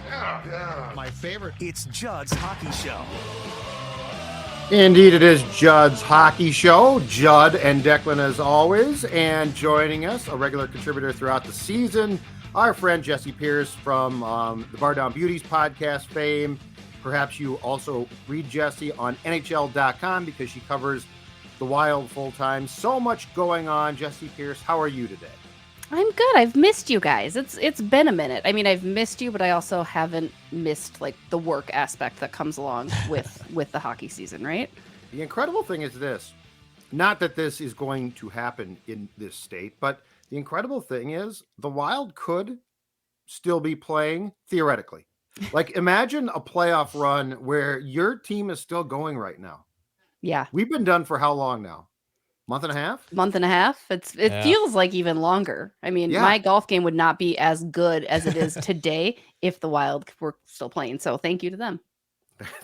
Yeah. My favorite. It's Judd's Hockey Show. Indeed, it is Judd's Hockey Show. Judd and Declan, as always, and joining us, a regular contributor throughout the season, our friend Jesse Pierce from the Bar Down Beauties podcast fame. Perhaps you also read Jesse on NHL.com because she covers the Wild full-time. So much going on. Jesse Pierce, how are you today? I'm good. I've missed you guys. It's been a minute. I mean, I've missed you, but I also haven't missed like the work aspect that comes along with the hockey season, right? The incredible thing is this. Not that this is going to happen in this state, but the incredible thing is the Wild could still be playing theoretically. Like imagine a playoff run where your team is still going right now. Yeah. We've been done for how long now? Month and a half? Month and a half. It feels like even longer. I mean, my golf game would not be as good as it is today if the Wild were still playing. So thank you to them.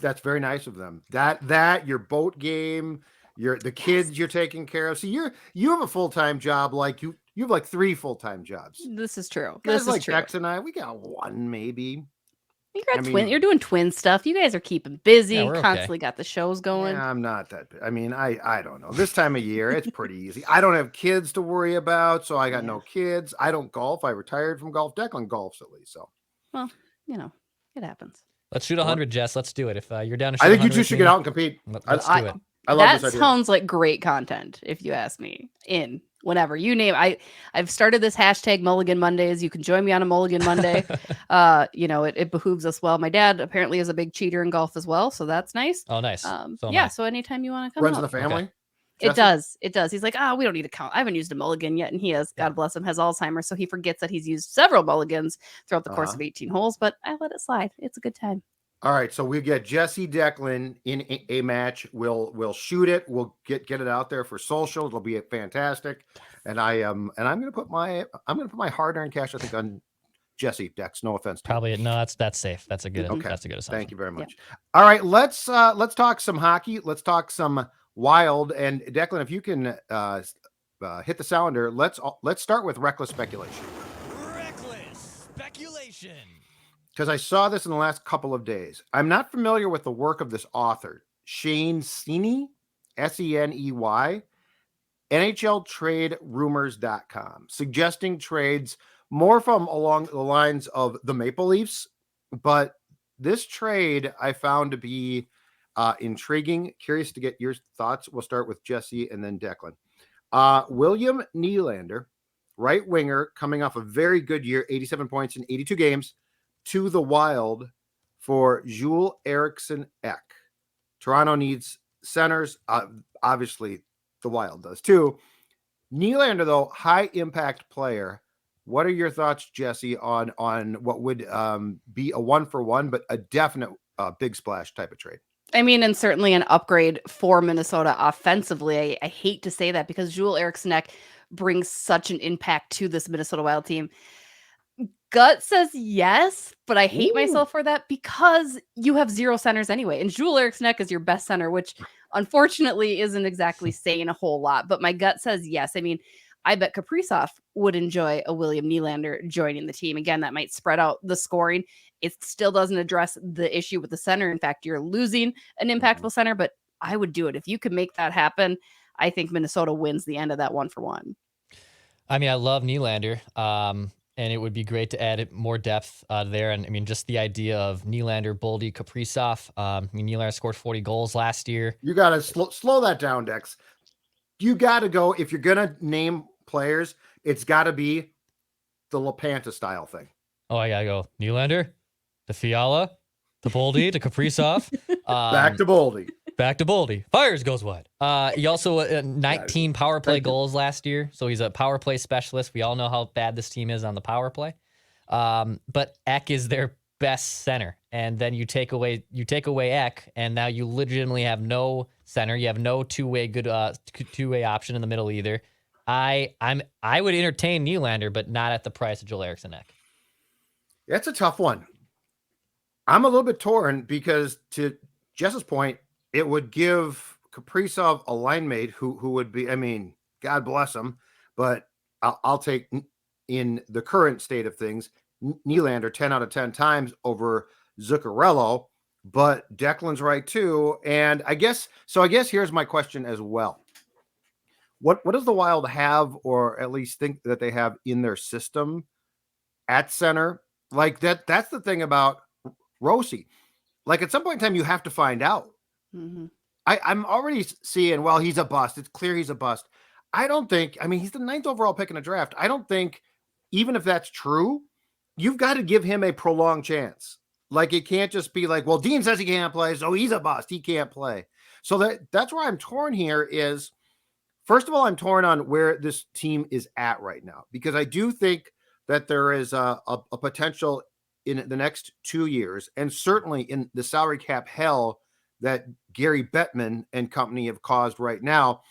That's very nice of them. That your boat game, the kids you're taking care of. See, you have a full-time job, like you have like 3 full-time jobs. This is true. Guys this like is true. Dex and I, we got 1 maybe. You're doing twin stuff. You guys are keeping busy. Yeah, constantly got the shows going. Yeah, I'm not that. I mean, I don't know. This time of year, it's pretty easy. I don't have kids to worry about, so I got no kids. I don't golf. I retired from golf. Declan golfs at least. So, well, it happens. Let's shoot 100, Jess. Let's do it. If you're down to shoot I think you 100 two should get out and compete. Let's do it. I love that this idea. Sounds like great content, if you ask me. Whenever you name, I've started this hashtag Mulligan Mondays. You can join me on a Mulligan Monday. It behooves us well. My dad apparently is a big cheater in golf as well, so that's nice. Oh, nice. So anytime you want to come, runs in the family. Okay. It does. He's like, we don't need to count. I haven't used a mulligan yet, and he has, God bless him, has Alzheimer's, so he forgets that he's used several mulligans throughout the course of 18 holes. But I let it slide. It's a good time. All right, so we get Jesse Declan in a match. We'll shoot it. We'll get it out there for social. It'll be fantastic. And I'm gonna put my hard-earned cash, I think, on Jesse Dex. No offense. Probably no. That's safe. That's a good. Okay. That's a good assumption. Thank you very much. Yeah. All right, let's talk some hockey. Let's talk some Wild. And Declan, if you can hit the sounder, let's start with reckless speculation. Reckless speculation. Because I saw this in the last couple of days. I'm not familiar with the work of this author, Shane Seney, Seney, NHLTradeRumors.com, suggesting trades more from along the lines of the Maple Leafs. But this trade I found to be intriguing. Curious to get your thoughts. We'll start with Jesse and then Declan. William Nylander, right winger, coming off a very good year, 87 points in 82 games, to the Wild for Joel Eriksson Ek. Toronto needs centers. Obviously, the Wild does too. Nylander, though, high impact player. What are your thoughts, Jesse, on what would be a 1-for-1, but a definite big splash type of trade? I mean, and certainly an upgrade for Minnesota offensively. I hate to say that because Joel Eriksson Ek brings such an impact to this Minnesota Wild team. Gut says yes, but I hate myself for that because you have 0 centers anyway. And Joel Eriksson Ek is your best center, which unfortunately isn't exactly saying a whole lot. But my gut says yes. I mean, I bet Kaprizov would enjoy a William Nylander joining the team. Again, that might spread out the scoring. It still doesn't address the issue with the center. In fact, you're losing an impactful center, but I would do it. If you could make that happen, I think Minnesota wins the end of that 1-for-1. I mean, I love Nylander. And it would be great to add more depth there. And I mean, just the idea of Nylander, Boldy, Kaprizov. Nylander scored 40 goals last year. You got to slow that down, Dex. You got to go, if you're going to name players, it's got to be the LaPanta style thing. Oh, I got to go Nylander, to Fiala, to Boldy, to Kaprizov. Back to Boldy. Back to Boldy. Fires goes wide. He also 19 power play goals last year, so he's a power play specialist. We all know how bad this team is on the power play. But Ek is their best center, and then you take away Ek, and now you legitimately have no center. You have no two-way option in the middle either. I would entertain Nylander, but not at the price of Joel Eriksson Ek. That's a tough one. I'm a little bit torn because, to Jess's point, it would give Kaprizov a line mate who would be, I mean, God bless him, but I'll take, in the current state of things, Nylander 10 out of 10 times over Zuccarello, but Declan's right too. And I guess here's my question as well. What does the Wild have, or at least think that they have in their system at center? Like that's the thing about Rossi. Like at some point in time, you have to find out. Mm-hmm. I'm already seeing, well, he's a bust. It's clear he's a bust. I don't think, I mean, he's the 9th overall pick in the draft. I don't think, even if that's true, you've got to give him a prolonged chance. Like it can't just be like, well, Dean says he can't play, so he's a bust. He can't play. So that's where I'm torn here is, first of all, I'm torn on where this team is at right now, because I do think that there is a potential in the next 2 years, and certainly in the salary cap hell that Gary Bettman and company have caused right now,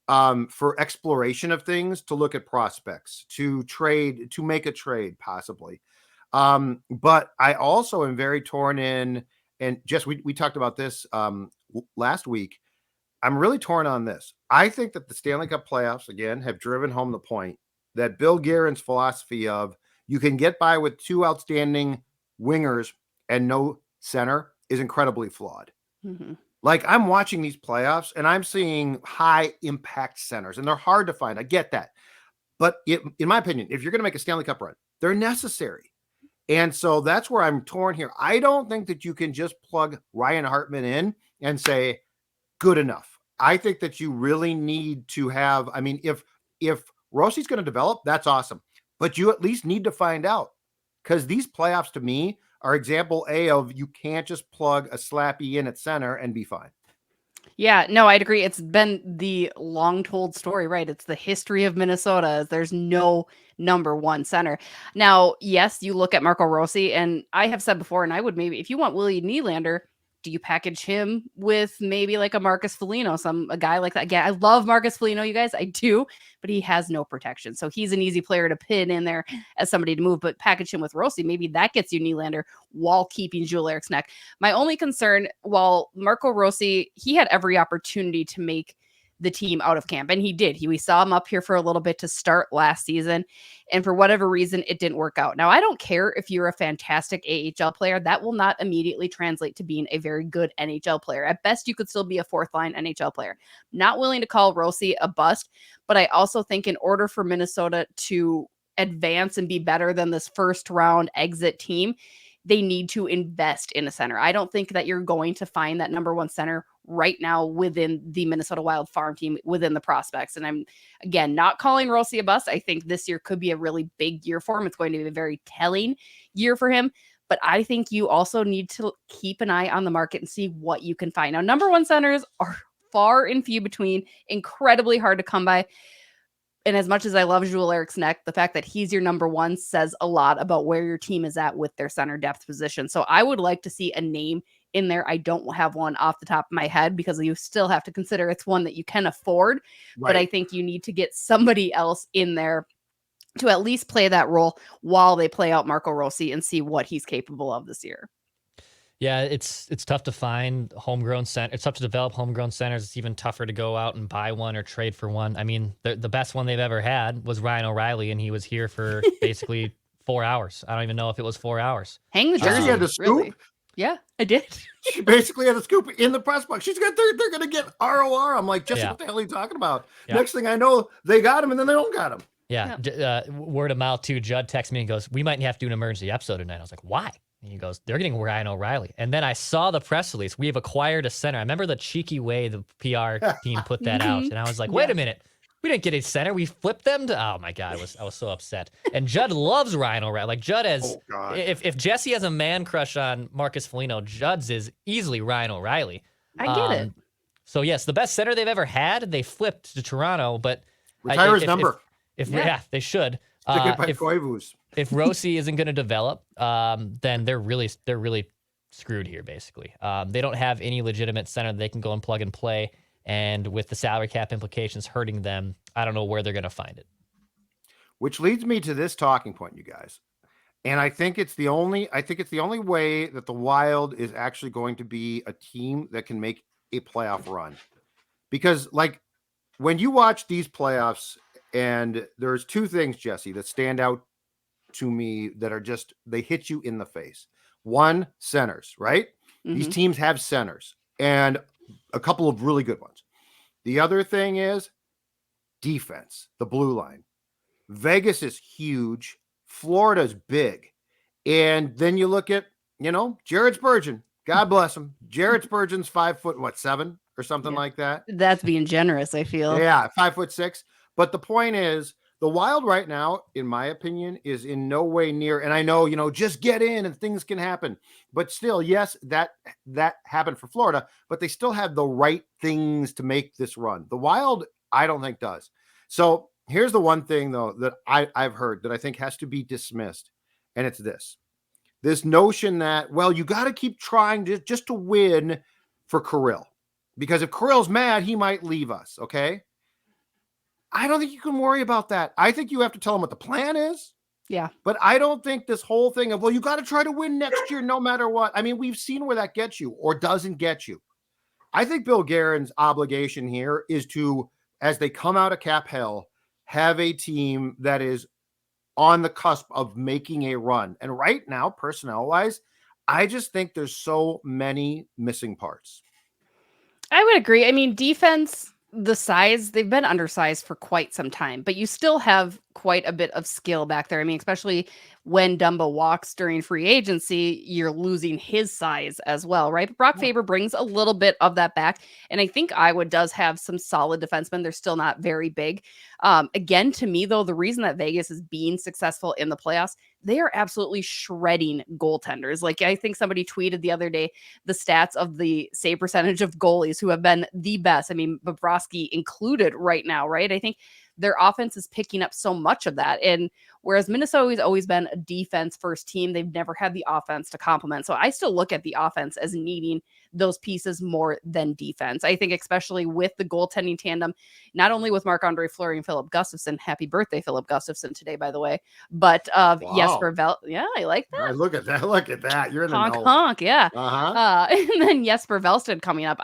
for exploration of things, to look at prospects, to trade, to make a trade possibly. But I also am very torn in, and Jess, we talked about this last week. I'm really torn on this. I think that the Stanley Cup playoffs, again, have driven home the point that Bill Guerin's philosophy of you can get by with 2 outstanding wingers and no center is incredibly flawed. Mm-hmm. Like I'm watching these playoffs and I'm seeing high impact centers, and they're hard to find. I get that. But in my opinion, if you're going to make a Stanley Cup run, they're necessary. And so that's where I'm torn here. I don't think that you can just plug Ryan Hartman in and say, good enough. I think that you really need to have, I mean, if Rossi's going to develop, that's awesome. But you at least need to find out, because these playoffs to me are example A of you can't just plug a slappy in at center and be fine. Yeah, no, I'd agree. It's been the long told story, right? It's the history of Minnesota. There's no number one center. Now, yes, you look at Marco Rossi, and I have said before, and I would maybe, if you want William Nylander, do you package him with maybe like a Marcus Foligno, a guy like that? Again, I love Marcus Foligno, you guys, I do, but he has no protection. So he's an easy player to pin in there as somebody to move, but package him with Rossi. Maybe that gets you Nylander while keeping Joel Eriksson. My only concern, while Marco Rossi, he had every opportunity to make the team out of camp, and he did. We saw him up here for a little bit to start last season, and for whatever reason, it didn't work out. Now, I don't care if you're a fantastic AHL player. That will not immediately translate to being a very good NHL player. At best, you could still be a 4th-line NHL player. Not willing to call Rossi a bust, but I also think in order for Minnesota to advance and be better than this first-round exit team, they need to invest in a center. I don't think that you're going to find that number one center right now within the Minnesota Wild farm team, within the prospects. And I'm, again, not calling Rossi a bust. I think this year could be a really big year for him. It's going to be a very telling year for him. But I think you also need to keep an eye on the market and see what you can find. Now, number one centers are far and few between, incredibly hard to come by. And as much as I love Joel Eriksson, the fact that he's your number one says a lot about where your team is at with their center depth position. So I would like to see a name in there. I don't have one off the top of my head, because you still have to consider it's one that you can afford. Right. But I think you need to get somebody else in there to at least play that role while they play out Marco Rossi and see what he's capable of this year. Yeah, it's tough to find homegrown center. It's tough to develop homegrown centers. It's even tougher to go out and buy one or trade for one. I mean, the best one they've ever had was Ryan O'Reilly, and he was here for basically 4 hours. I don't even know if it was 4 hours. Hang the jersey. She had the scoop. Really? Yeah, I did. She basically had a scoop in the press box. She's got they're going to get ROR. I'm like, Jesse, what the hell are you talking about? Yeah. Next thing I know, they got him, and then they don't got him. Yeah. Word of mouth too. Judd texted me and goes, "We might have to do an emergency episode tonight." I was like, "Why?" And he goes, "They're getting Ryan O'Reilly." And then I saw the press release. We have acquired a center. I remember the cheeky way the PR team put that out. And I was like, wait a minute. We didn't get a center. We flipped them to, oh my God, I was so upset. And Judd loves Ryan O'Reilly. Like Judd has, if Jesse has a man crush on Marcus Foligno, Judd's is easily Ryan O'Reilly. I get it. So yes, the best center they've ever had, they flipped to Toronto, but retire his number. If they should. If Rossi isn't going to develop, then they're really screwed here. Basically, they don't have any legitimate center that they can go and plug and play. And with the salary cap implications hurting them, I don't know where they're going to find it. Which leads me to this talking point, you guys. And I think it's the only way that the Wild is actually going to be a team that can make a playoff run. Because like when you watch these playoffs, and there's two things, Jesse, that stand out to me that are just, they hit you in the face. One, centers, right? These teams have centers and a couple of really good ones. The other thing is defense, the blue line. Vegas is huge. Florida's big. And then you look at, Jared Spurgeon. God bless him. Jared Spurgeon's 5'7" or something like that. That's being generous, I feel. Yeah, 5'6". But the point is, the Wild right now, in my opinion, is in no way near. And I know, just get in and things can happen. But still, yes, that happened for Florida, but they still have the right things to make this run. The Wild, I don't think does. So here's the one thing, though, that I've heard that I think has to be dismissed. And it's this notion that, well, you got to keep trying just to win for Kirill. Because if Kirill's mad, he might leave us, okay? I don't think you can worry about that. I think you have to tell him what the plan is. Yeah. But I don't think this whole thing of, well, you got to try to win next year no matter what. I mean, we've seen where that gets you or doesn't get you. I think Bill Guerin's obligation here is to, as they come out of cap hell, have a team that is on the cusp of making a run. And right now, personnel-wise, I just think there's so many missing parts. I would agree. I mean, defense, the size, they've been undersized for quite some time, but you still have quite a bit of skill back there. I mean, especially when Dumba walks during free agency, you're losing his size as well, right? But Brock Faber brings a little bit of that back. And I think Iowa does have some solid defensemen. They're still not very big. Again, to me, though, the reason that Vegas is being successful in the playoffs, they are absolutely shredding goaltenders. Like, I think somebody tweeted the other day the stats of the save percentage of goalies who have been the best. I mean, Bobrovsky included right now, right? I think their offense is picking up so much of that. And whereas Minnesota's always been a defense first team, they've never had the offense to complement. So I still look at the offense as needing those pieces more than defense. I think especially with the goaltending tandem, not only with Marc-Andre Fleury and Philip Gustafson, happy birthday, Philip Gustafson today, by the way, but Jesper yeah, I like that. Right, look at that. You're in the honk, yeah. Uh-huh. And then Jesper Velstad coming up.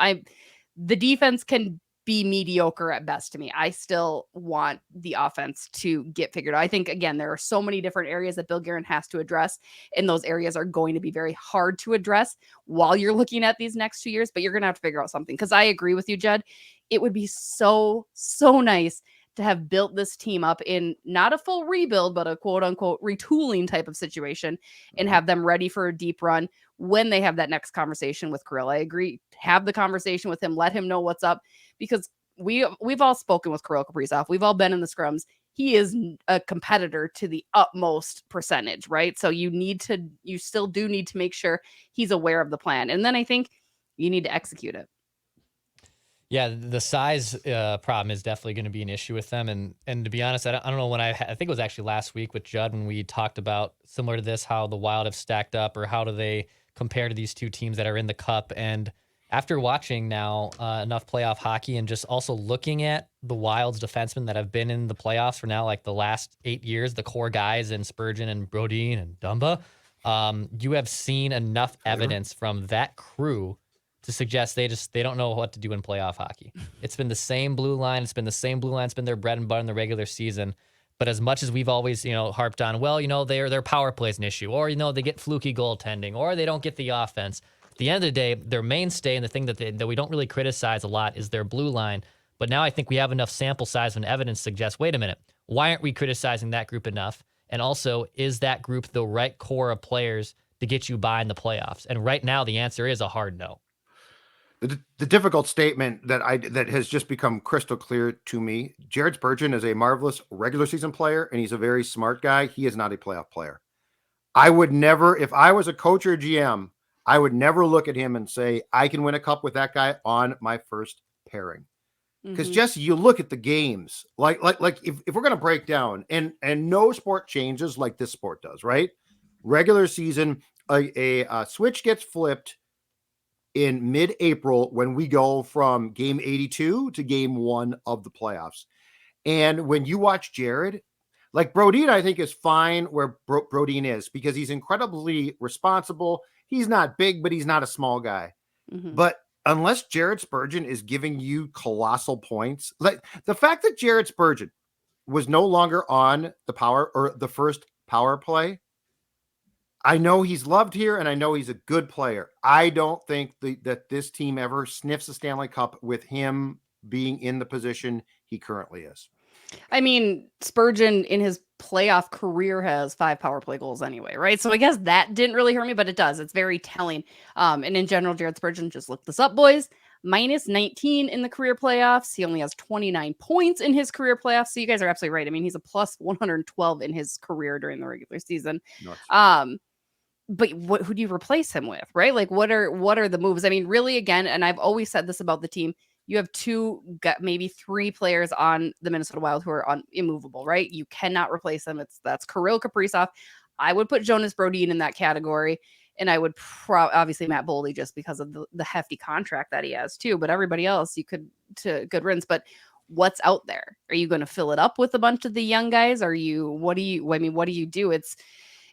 The defense can be mediocre at best to me. I still want the offense to get figured out. I think, again, there are so many different areas that Bill Guerin has to address, and those areas are going to be very hard to address while you're looking at these next 2 years, but you're going to have to figure out something. Because I agree with you, Jed. It would be so nice to have built this team up in not a full rebuild, but a quote unquote retooling type of situation and have them ready for a deep run when they have that next conversation with Kirill. I agree. Have the conversation with him. Let him know what's up, because we've all spoken with Kirill Kaprizov. We've all been in the scrums. He is a competitor to the utmost percentage, right? So you still do need to make sure he's aware of the plan. And then I think you need to execute it. Yeah, the size problem is definitely going to be an issue with them. And to be honest, I don't know when I think it was actually last week with Judd when we talked about similar to this, how the Wild have stacked up or how do they compare to these two teams that are in the Cup. And after watching now enough playoff hockey and just also looking at the Wild's defensemen that have been in the playoffs for now like the last 8 years, the core guys in Spurgeon and Brodin and Dumba, you have seen enough evidence from that crew to suggest they don't know what to do in playoff hockey. It's been the same blue line. It's been their bread and butter in the regular season. But as much as we've always, harped on, well, their power play is an issue, or, they get fluky goaltending, or they don't get the offense. At the end of the day, their mainstay and the thing that we don't really criticize a lot is their blue line. But now I think we have enough sample size and evidence to suggest, wait a minute, why aren't we criticizing that group enough? And also, is that group the right core of players to get you by in the playoffs? And right now, the answer is a hard no. The difficult statement that has just become crystal clear to me. Jared Spurgeon is a marvelous regular season player, and he's a very smart guy. He is not a playoff player. I would never, if I was a coach or GM, I would never look at him and say, I can win a cup with that guy on my first pairing. Because Jesse, you look at the games, like if we're going to break down, and no sport changes like this sport does, right? Regular season, a switch gets flipped in mid-April when we go from game 82 to game 1 of the playoffs. And when you watch Jared, like Brodin, I think is fine where Brodin is because he's incredibly responsible. He's not big, but he's not a small guy. But unless Jared Spurgeon is giving you colossal points, like the fact that Jared Spurgeon was no longer on the power or the first power play. I know he's loved here, and I know he's a good player. I don't think that this team ever sniffs a Stanley Cup with him being in the position he currently is. I mean, Spurgeon in his playoff career has 5 power play goals anyway, right? So I guess that didn't really hurt me, but it does. It's very telling. And in general, Jared Spurgeon, just look this up, boys. -19 in the career playoffs. He only has 29 points in his career playoffs. So you guys are absolutely right. I mean, he's a plus 112 in his career during the regular season. Nuts. But who do you replace him with, right? Like, what are the moves? I mean, really, again, and I've always said this about the team. You have 2, maybe 3 players on the Minnesota Wild who are immovable, right? You cannot replace them. That's Kirill Kaprizov. I would put Jonas Brodin in that category, and I would obviously Matt Boldy just because of the hefty contract that he has too. But everybody else, you could to good riddance. But what's out there? Are you going to fill it up with a bunch of the young guys? What do you do?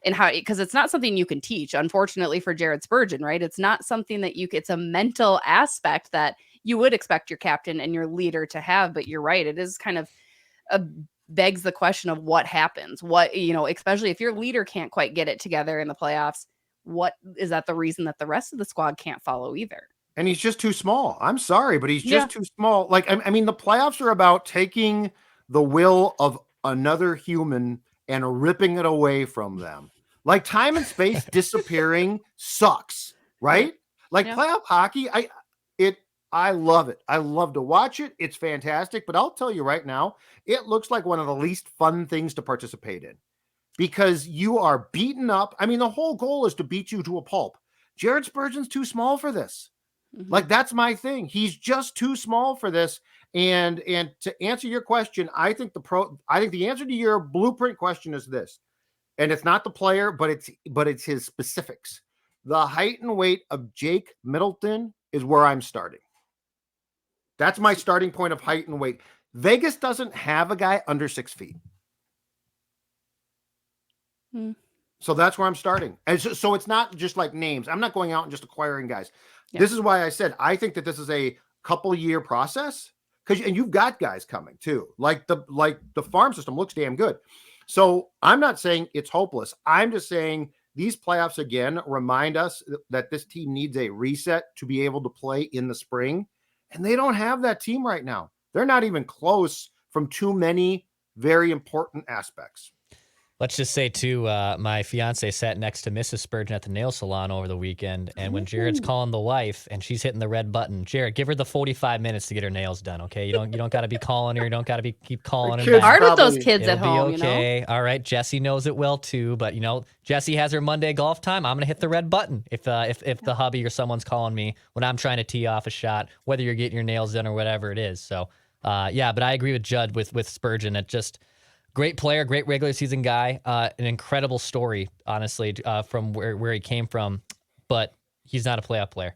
Because it's not something you can teach, unfortunately, for Jared Spurgeon, right? It's not something that it's a mental aspect that you would expect your captain and your leader to have. But you're right. It is kind of begs the question of what happens. Especially if your leader can't quite get it together in the playoffs, what is that the reason that the rest of the squad can't follow either? And he's just too small. I'm sorry, but he's just too small. Like, I mean, the playoffs are about taking the will of another human and ripping it away from them. Like, time and space disappearing sucks, right? Like, playoff hockey, I love it. I love to watch it. It's fantastic. But I'll tell you right now, it looks like one of the least fun things to participate in because you are beaten up. I mean, the whole goal is to beat you to a pulp. Jared Spurgeon's too small for this. Mm-hmm. Like, that's my thing. He's just too small for this. And to answer your question, I think the answer to your blueprint question is this. And it's not the player, but it's his specifics. The height and weight of Jake Middleton is where I'm starting. That's my starting point of height and weight. Vegas doesn't have a guy under 6 feet. So that's where I'm starting. And so it's not just like names. I'm not going out and just acquiring guys. Yeah. This is why I said I think that this is a couple year process and you've got guys coming too. Like the farm system looks damn good. So I'm not saying it's hopeless. I'm just saying these playoffs again remind us that this team needs a reset to be able to play in the spring. And they don't have that team right now. They're not even close from too many very important aspects. Let's just say, too, my fiance sat next to Mrs. Spurgeon at the nail salon over the weekend. And when Jared's calling the wife and she's hitting the red button, Jared, give her the 45 minutes to get her nails done, okay? You don't got to be calling her. You don't got to keep calling her back. Hard with those kids It'll at home, be okay. All right, Jesse knows it well, too. But, Jesse has her Monday golf time. I'm going to hit the red button if the hubby or someone's calling me when I'm trying to tee off a shot, whether you're getting your nails done or whatever it is. So, but I agree with Judd with Spurgeon. It just... Great player, great regular season guy, an incredible story, honestly, from where he came from, but he's not a playoff player.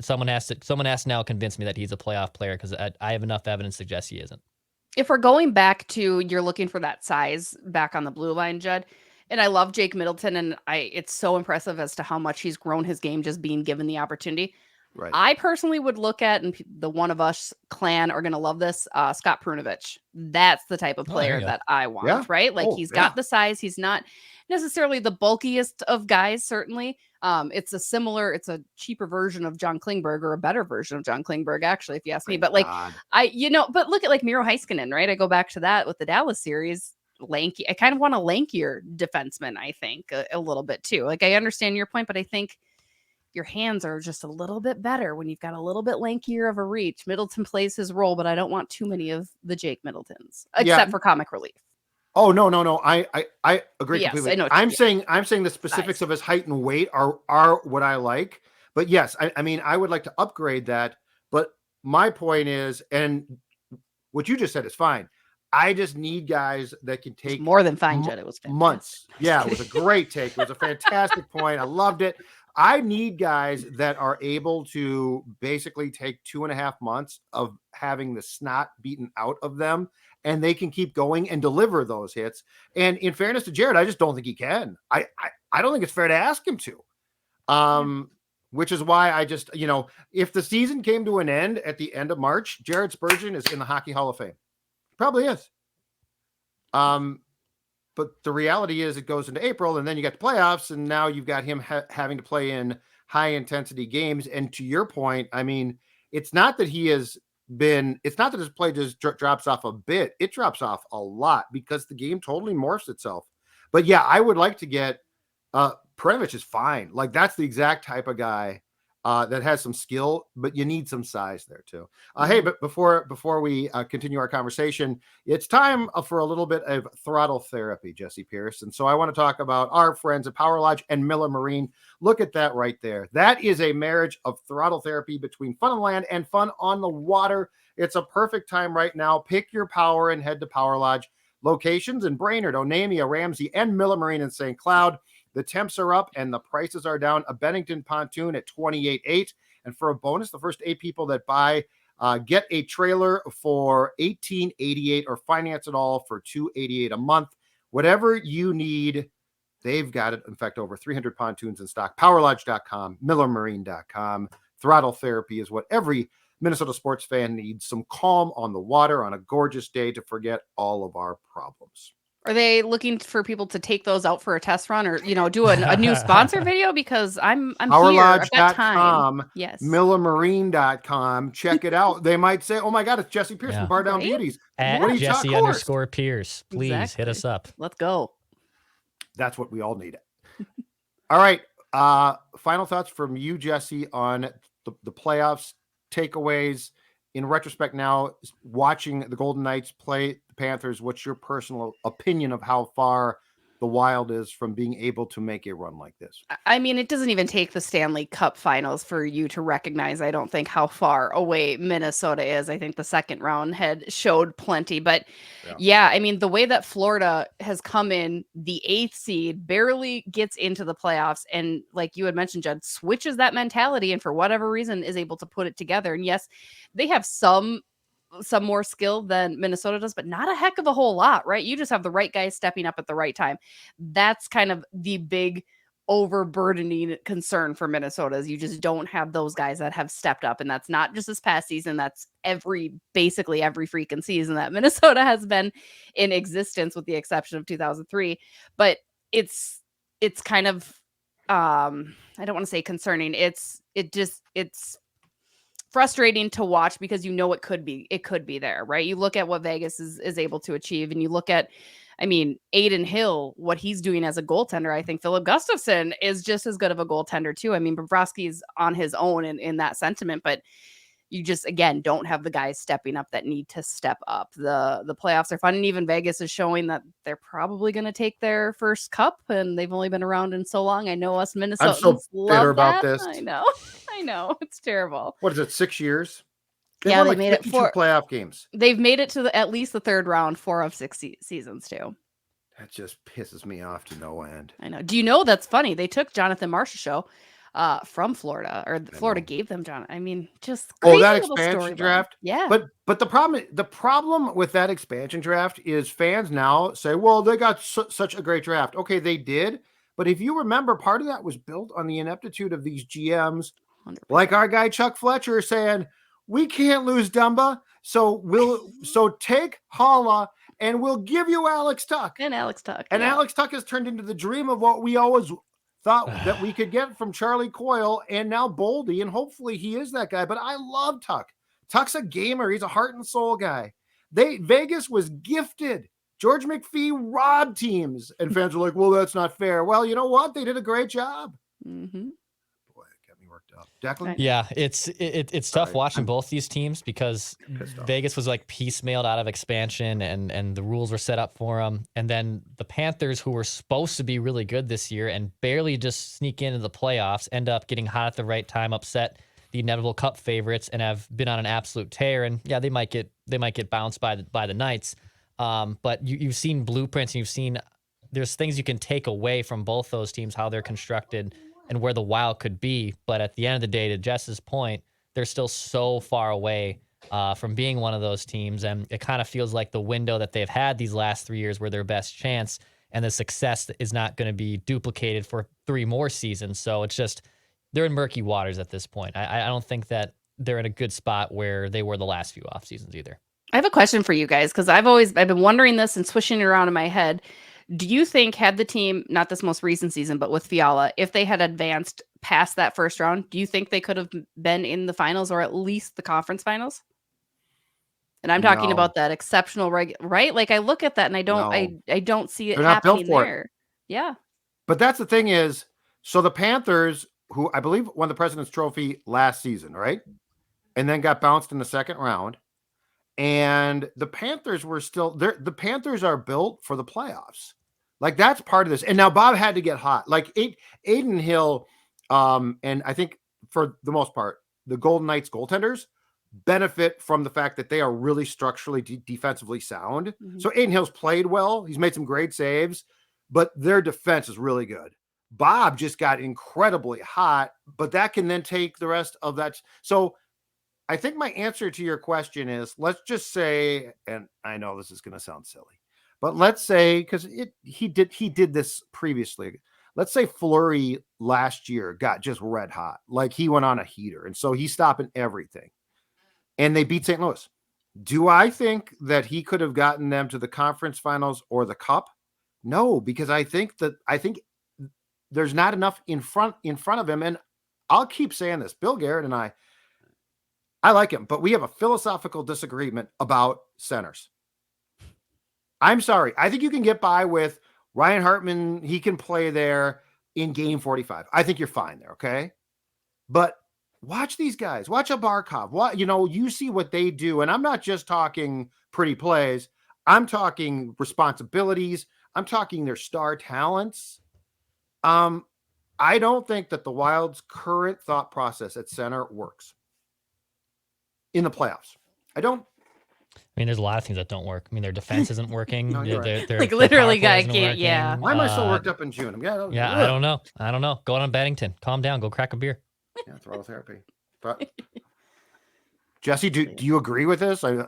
Someone has to now convince me that he's a playoff player because I have enough evidence to suggest he isn't. If we're going back to you're looking for that size back on the blue line, Judd, and I love Jake Middleton, and it's so impressive as to how much he's grown his game just being given the opportunity. Right. I personally would look at, and the One of Us clan are going to love this, Scott Perunovich. That's the type of player that I want, right? Like he's got the size. He's not necessarily the bulkiest of guys, certainly. It's a cheaper version of John Klingberg or a better version of John Klingberg, actually, if you ask me. But but look at like Miro Heiskanen, right? I go back to that with the Dallas series. Lanky. I kind of want a lankier defenseman, I think, a little bit too. Like I understand your point, but I think your hands are just a little bit better when you've got a little bit lankier of a reach. Middleton plays his role, but I don't want too many of the Jake Middletons, except for comic relief. Oh, no. I agree completely. I know I'm saying the specifics of his height and weight are what I like. But yes, I mean, I would like to upgrade that. But my point is, and what you just said is fine. I just need guys that can take more than fine, Jed. It was fantastic. Months. Yeah, it was a great take. It was a fantastic point. I loved it. I need guys that are able to basically take 2.5 months of having the snot beaten out of them, and they can keep going and deliver those hits. And in fairness to Jared, I just don't think he can. I don't think it's fair to ask him to. Which is why I just, if the season came to an end at the end of March, Jared Spurgeon is in the Hockey Hall of Fame. Probably is. but the reality is it goes into April, and then you got the playoffs, and now you've got him having to play in high intensity games. And to your point, I mean, it's not that his play just drops off a bit. It drops off a lot because the game totally morphs itself. But yeah, I would like to get Perovich is fine. Like that's the exact type of guy that has some skill, but you need some size there too. Hey, but before we continue our conversation, it's time for a little bit of throttle therapy, Jesse Pierce. And so I want to talk about our friends at Power Lodge and Miller Marine. Look at that right there. That is a marriage of throttle therapy between fun on land and fun on the water. It's a perfect time right now. Pick your power and head to Power Lodge. Locations in Brainerd, Onamia, Ramsey, and Miller Marine in St. Cloud. The temps are up and the prices are down. A Bennington pontoon at $28,800. And for a bonus, the first 8 people that buy get a trailer for $1888 or finance it all for $288 a month. Whatever you need, they've got it. In fact, over 300 pontoons in stock. PowerLodge.com, MillerMarine.com. Throttle therapy is what every Minnesota sports fan needs. Some calm on the water on a gorgeous day to forget all of our problems. Are they looking for people to take those out for a test run or, do a new sponsor video? Because I'm here. I've got time. Yes. MillerMarine.com. Check it out. They might say, oh my God, it's Jesse Pierce from Bar Down Beauties. At Jesse_Pierce. Please hit us up. Let's go. That's what we all need. All right. Final thoughts from you, Jesse, on the playoffs, takeaways. In retrospect now, watching the Golden Knights play the Panthers, what's your personal opinion of how far the Wild is from being able to make a run like this? I mean, it doesn't even take the Stanley Cup finals for you to recognize, I don't think, how far away Minnesota is. I think the second round had showed plenty. But yeah, I mean, the way that Florida has come in, the 8th seed, barely gets into the playoffs. And like you had mentioned, Judd, switches that mentality and for whatever reason is able to put it together. And yes, they have some more skill than Minnesota does, but not a heck of a whole lot, right? You just have the right guys stepping up at the right time. That's kind of the big overburdening concern for Minnesota is you just don't have those guys that have stepped up. And that's not just this past season. That's basically every freaking season that Minnesota has been in existence with the exception of 2003. But it's kind of, I don't want to say concerning. It's frustrating to watch because it could be there, right? You look at what Vegas is able to achieve and you look at, I mean, Aiden Hill, what he's doing as a goaltender. I think Philip Gustafsson is just as good of a goaltender too. I mean, Bobrovsky's on his own in that sentiment, but you just, again, don't have the guys stepping up that need to step up. The playoffs are fun. And even Vegas is showing that they're probably going to take their first cup and they've only been around in so long. I know us Minnesotans I'm so bitter about this. I know. It's terrible. What is it? 6 years? They made it 4 playoff games. They've made it to at least the third round, 4 of 6 seasons too. That just pisses me off to no end. I know. Do you know that's funny? They took Jonathan Marchessault from Florida, or Florida gave them John. I mean, just crazy that expansion draft. Yeah. But the problem with that expansion draft is fans now say, well, they got such a great draft. Okay, they did. But if you remember, part of that was built on the ineptitude of these GMs, 100%. Like our guy Chuck Fletcher saying, we can't lose Dumba, so take Holla and we'll give you Alex Tuck. And Alex Tuck. And Alex Tuck has turned into the dream of what we always thought that we could get from Charlie Coyle and now Boldy, and hopefully he is that guy. But I love Tuck. Tuck's a gamer. He's a heart and soul guy. Vegas was gifted. George McPhee robbed teams, and fans are like, well, that's not fair. Well, you know what? They did a great job. Mm-hmm. Boy, it got me worked up. Declan? Yeah, it's tough watching both these teams because Vegas was like piecemealed out of expansion and the rules were set up for them. And then the Panthers, who were supposed to be really good this year and barely just sneak into the playoffs, end up getting hot at the right time, upset the inevitable Cup favorites, and have been on an absolute tear. And yeah, they might get bounced by the Knights. But you've seen blueprints and you've seen there's things you can take away from both those teams, how they're constructed and where the Wild could be. But at the end of the day, to Jess's point, they're still so far away from being one of those teams. And it kind of feels like the window that they've had these last 3 years were their best chance, and the success is not going to be duplicated for 3 more seasons. So it's just, they're in murky waters at this point. I don't think that they're in a good spot where they were the last few off seasons either. I have a question for you guys, because I've been wondering this and swishing it around in my head. Do you think had the team, not this most recent season, but with Fiala, if they had advanced past that first round, do you think they could have been in the finals or at least the conference finals? And I'm talking No. about that exceptional right? Like I look at that and I don't No. I don't see it They're not built happening for it. there. Yeah. But that's the thing is, so the Panthers, who I believe won the President's Trophy last season, right? And then got bounced in the second round. And the Panthers were still there. The Panthers are built for the playoffs. Like that's part of this. And now Bob had to get hot. Like Aiden Hill, and I think for the most part, the Golden Knights goaltenders benefit from the fact that they are really structurally defensively sound. Mhm. So Aiden Hill's played well. He's made some great saves, but their defense is really good. Bob just got incredibly hot, but that can then take the rest of that. So I think my answer to your question is, let's just say, and I know this is going to sound silly, but let's say, because he did this previously. Let's say Fleury last year got just red hot, like he went on a heater, and so he's stopping everything, and they beat St. Louis. Do I think that he could have gotten them to the conference finals or the cup? No, because I think there's not enough in front of him, and I'll keep saying this. Bill Garrett and I like him, but we have a philosophical disagreement about centers. I'm sorry. I think you can get by with Ryan Hartman. He can play there in game 45. I think you're fine there. Okay. But watch these guys, watch a Barkov. You see what they do. And I'm not just talking pretty plays. I'm talking responsibilities. I'm talking their star talents. I don't think that the Wild's current thought process at center works in the playoffs. I mean, there's a lot of things that don't work. I mean, their defense isn't working. No, you're right. Their Like, power literally, play guy isn't can't- working. yeah. Why am I so worked up in June? Yeah, I don't know. Go on Bennington. Calm down. Go crack a beer. Yeah, throw therapy. But Jesse, do you agree with this? Or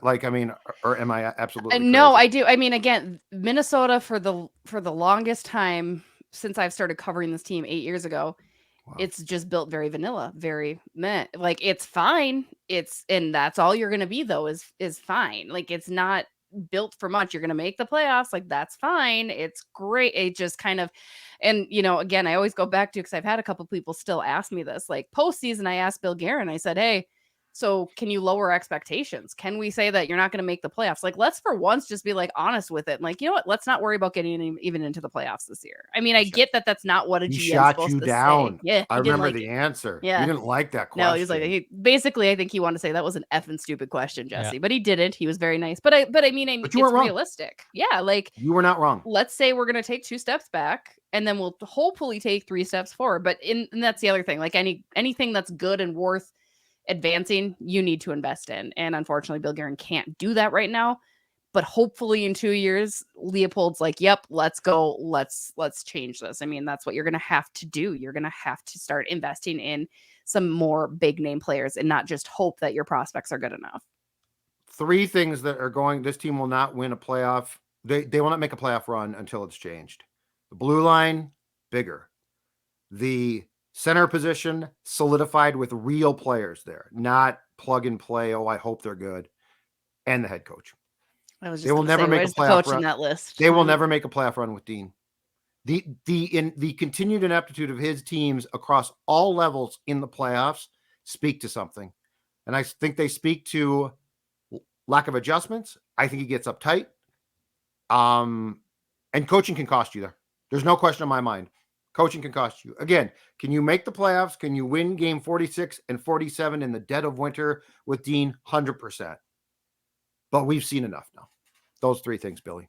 am I absolutely No, crazy? I do. I mean, again, Minnesota for the longest time since I've started covering this team 8 years ago, Wow. it's just built very vanilla, very meh. Like it's fine. And that's all you're gonna be though is fine. Like it's not built for much. You're gonna make the playoffs. Like that's fine. It's great. It just kind of, and again, I always go back to because I've had a couple people still ask me this. Like postseason, I asked Bill Guerin. I said, hey. So can you lower expectations? Can we say that you're not going to make the playoffs? Like, let's for once just be like honest with it. And like, you know what? Let's not worry about getting even into the playoffs this year. I mean, I get that that's not what a He GM shot supposed you to down. say. Yeah, I he didn't remember like the it. answer. Yeah. You didn't like that question. No, he was like, basically, I think he wanted to say that was an effing stupid question, Jesse, Yeah. but he didn't. He was very nice. But I mean, But it's you weren't wrong. realistic. Yeah, like You were not wrong. let's say we're going to take 2 steps back and then we'll hopefully take 3 steps forward. But and that's the other thing. Like anything that's good and worth advancing, you need to invest in. And unfortunately, Bill Guerin can't do that right now. But hopefully in 2 years, Leopold's like, yep, let's go. Let's change this. I mean, that's what you're going to have to do. You're going to have to start investing in some more big name players and not just hope that your prospects are good enough. 3 things that are going, this team will not win a playoff. They will not make a playoff run until it's changed. The blue line, bigger. The center position solidified with real players there, not plug and play. Oh, I hope they're good. And the head coach. I was just They will never make a where's the playoff coach run. in that list. They will never make a playoff run with Dean. The continued ineptitude of his teams across all levels in the playoffs speak to something. And I think they speak to lack of adjustments. I think he gets uptight. And coaching can cost you there. There's no question in my mind. Coaching can cost you. Again, can you make the playoffs? Can you win game 46 and 47 in the dead of winter with Dean? 100%. But we've seen enough now. Those 3 things, Billy.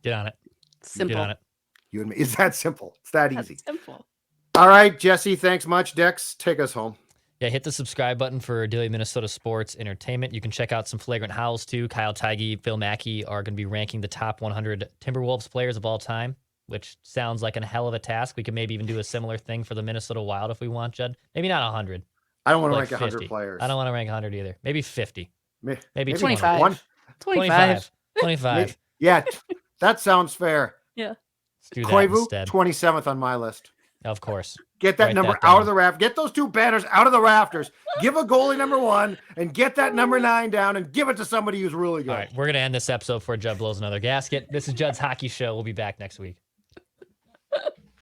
Get on it. Simple. Get on it. You and me. It's that simple. It's that That's easy. simple. All right, Jesse, thanks much. Dex, take us home. Yeah, hit the subscribe button for Daily Minnesota Sports Entertainment. You can check out some flagrant howls too. Kyle Teige, Phil Mackey are going to be ranking the top 100 Timberwolves players of all time, which sounds like a hell of a task. We could maybe even do a similar thing for the Minnesota Wild if we want, Judd. Maybe not 100. I don't want to like rank 100 50. players. I don't want to rank 100 either. Maybe 50. Maybe 25. 20. 25. 25. Yeah, that sounds fair. Yeah. Let's do that Koivu, instead. 27th on my list. Of course. Get that Write number that out down. of the raft. Get those 2 banners out of the rafters. Give a goalie number 1 and get that number 9 down and give it to somebody who's really good. All right, we're going to end this episode before Judd blows another gasket. This is Judd's Hockey Show. We'll be back next week.